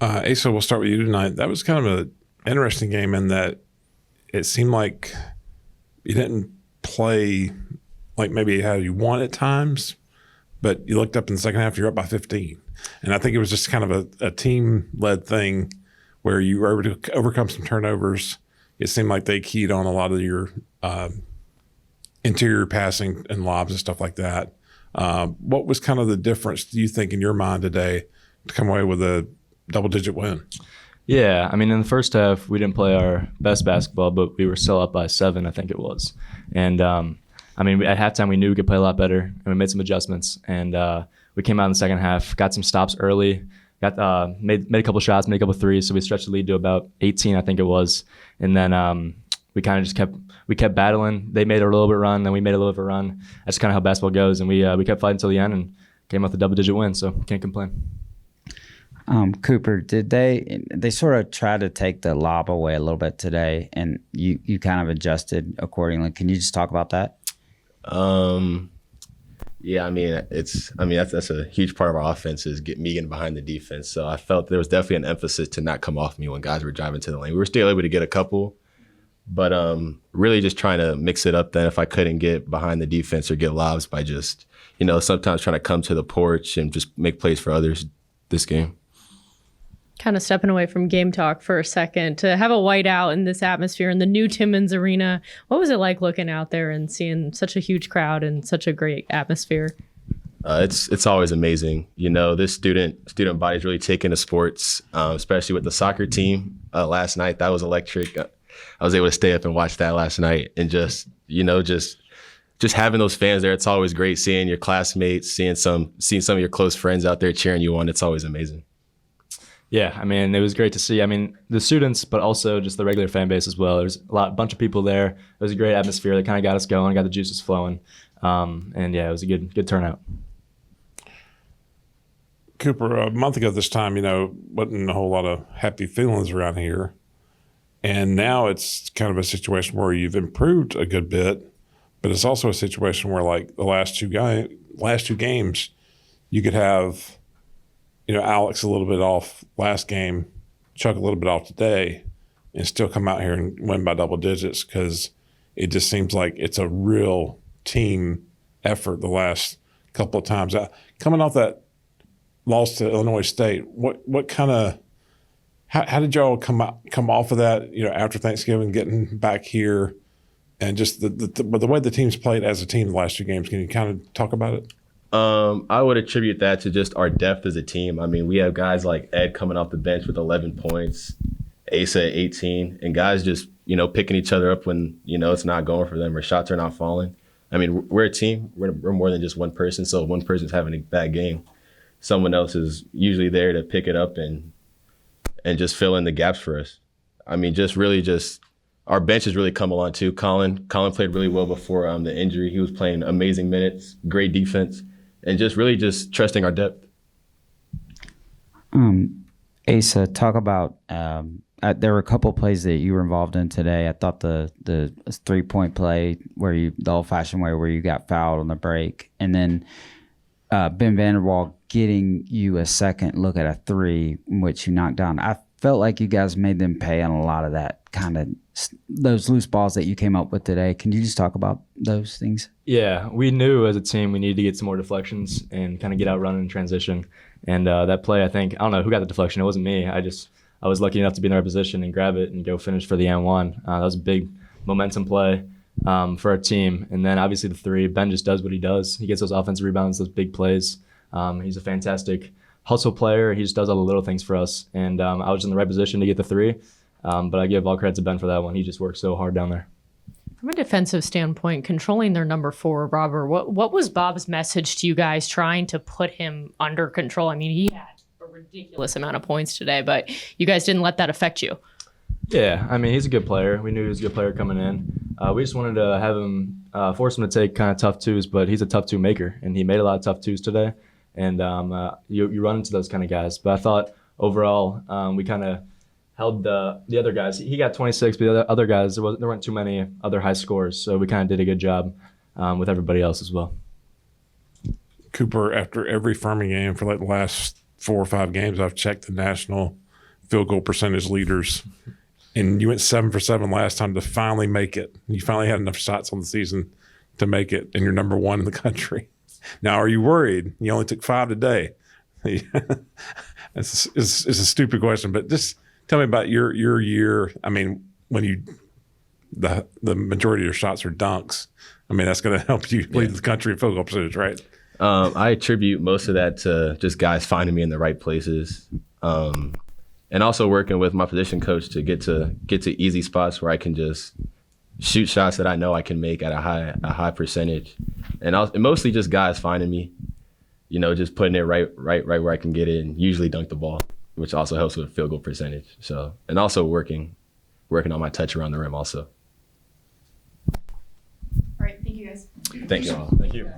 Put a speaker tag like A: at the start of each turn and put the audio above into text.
A: Asa, we'll start with you tonight. That was kind of an interesting game in that it seemed like you didn't play like maybe how you want at times, but you looked up in the second half, you're up by 15. And I think it was just kind of a team-led thing where you were able to overcome some turnovers. It seemed like they keyed on a lot of your interior passing and lobs and stuff like that. What was kind of the difference, do you think, in your mind today to come away with a double-digit win?
B: Yeah, I mean, in the first half, we didn't play our best basketball, but we were still up by 7, I think it was. And, I mean, at halftime, we knew we could play a lot better, and we made some adjustments. And we came out in the second half, got some stops early, made a couple shots, made a couple threes, so we stretched the lead to about 18, I think it was. And then we kind of just kept battling. They made a little bit of run, then we made a little bit of a run. That's kind of how basketball goes. And we kept fighting until the end and came out with a double-digit win, so can't complain.
C: Cooper, did they sort of try to take the lob away a little bit today, and you kind of adjusted accordingly? Can you just talk about that?
D: Yeah, I mean that's a huge part of our offense is me getting behind the defense. So I felt there was definitely an emphasis to not come off me when guys were driving to the lane. We were still able to get a couple, but really just trying to mix it up then if I couldn't get behind the defense or get lobs by just, sometimes trying to come to the porch and just make plays for others this game.
E: Kind of stepping away from game talk for a second, to have a whiteout in this atmosphere in the new Timmons Arena, what was it like looking out there and seeing such a huge crowd and such a great atmosphere?
D: It's always amazing. This student body is really taking to sports, especially with the soccer team last night. That was electric. I was able to stay up and watch that last night, and just having those fans there. It's always great seeing your classmates, seeing some of your close friends out there cheering you on. It's always amazing.
B: Yeah, I mean, it was great to see. I mean, the students, but also just the regular fan base as well. There was a bunch of people there. It was a great atmosphere that kind of got us going, got the juices flowing. And yeah, it was a good turnout.
A: Cooper, a month ago this time, wasn't a whole lot of happy feelings around here. And now it's kind of a situation where you've improved a good bit, but it's also a situation where, like, the last two games, you could have Alex a little bit off last game, Chuck a little bit off today, and still come out here and win by double digits, because it just seems like it's a real team effort the last couple of times. Coming off that loss to Illinois State, what kind of how did y'all come off of that? After Thanksgiving, getting back here, and just the way the team's played as a team the last two games. Can you kind of talk about it?
D: I would attribute that to just our depth as a team. I mean, we have guys like Ed coming off the bench with 11 points, Asa at 18, and guys just, picking each other up when, it's not going for them or shots are not falling. I mean, we're a team. We're more than just one person. So if one person's having a bad game, someone else is usually there to pick it up and just fill in the gaps for us. I mean, our bench has really come along too. Colin played really well before the injury. He was playing amazing minutes, great defense. And just trusting our depth.
C: Asa, talk about there were a couple of plays that you were involved in today. I thought the 3-point play the old-fashioned way where you got fouled on the break, and then Ben Vanderwall getting you a second look at a 3, which you knocked down. I felt like you guys made them pay on a lot of that kind of those loose balls that you came up with today. Can you just talk about those things?
B: Yeah, we knew as a team we needed to get some more deflections and kind of get out running in transition. And that play, I don't know who got the deflection. It wasn't me. I was lucky enough to be in the right position and grab it and go finish for the N1. That was a big momentum play for our team. And then obviously the 3, Ben just does what he does. He gets those offensive rebounds, those big plays. He's a fantastic hustle player. He just does all the little things for us. And I was in the right position to get the 3. But I give all credit to Ben for that one. He just worked so hard down there.
E: From a defensive standpoint, controlling their number 4, Robert, what was Bob's message to you guys trying to put him under control? I mean, he had a ridiculous amount of points today, but you guys didn't let that affect you.
B: Yeah, I mean, he's a good player. We knew he was a good player coming in. We just wanted to have him, force him to take kind of tough twos, but he's a tough two maker, and he made a lot of tough twos today. And you run into those kind of guys. But I thought overall we kind of held the other guys. He got 26, but the other guys, there weren't too many other high scores, so we kind of did a good job with everybody else as well.
A: Cooper, after every Furman game for like the last 4 or 5 games, I've checked the national field goal percentage leaders, and you went 7 for 7 last time to finally make it. You finally had enough shots on the season to make it, and you're number 1 in the country. Now, are you worried? You only took 5 today. It's a stupid question, but just tell me about your year. I mean, when the majority of your shots are dunks. I mean, that's going to help you lead the country in field goal percentage, right?
D: I attribute most of that to just guys finding me in the right places, and also working with my position coach to get to easy spots where I can just shoot shots that I know I can make at a high percentage, and mostly just guys finding me, just putting it right where I can get it and usually dunk the ball, which also helps with field goal percentage. So, and also working on my touch around the rim also.
E: All right, thank you guys.
D: Thank you all. Thank you.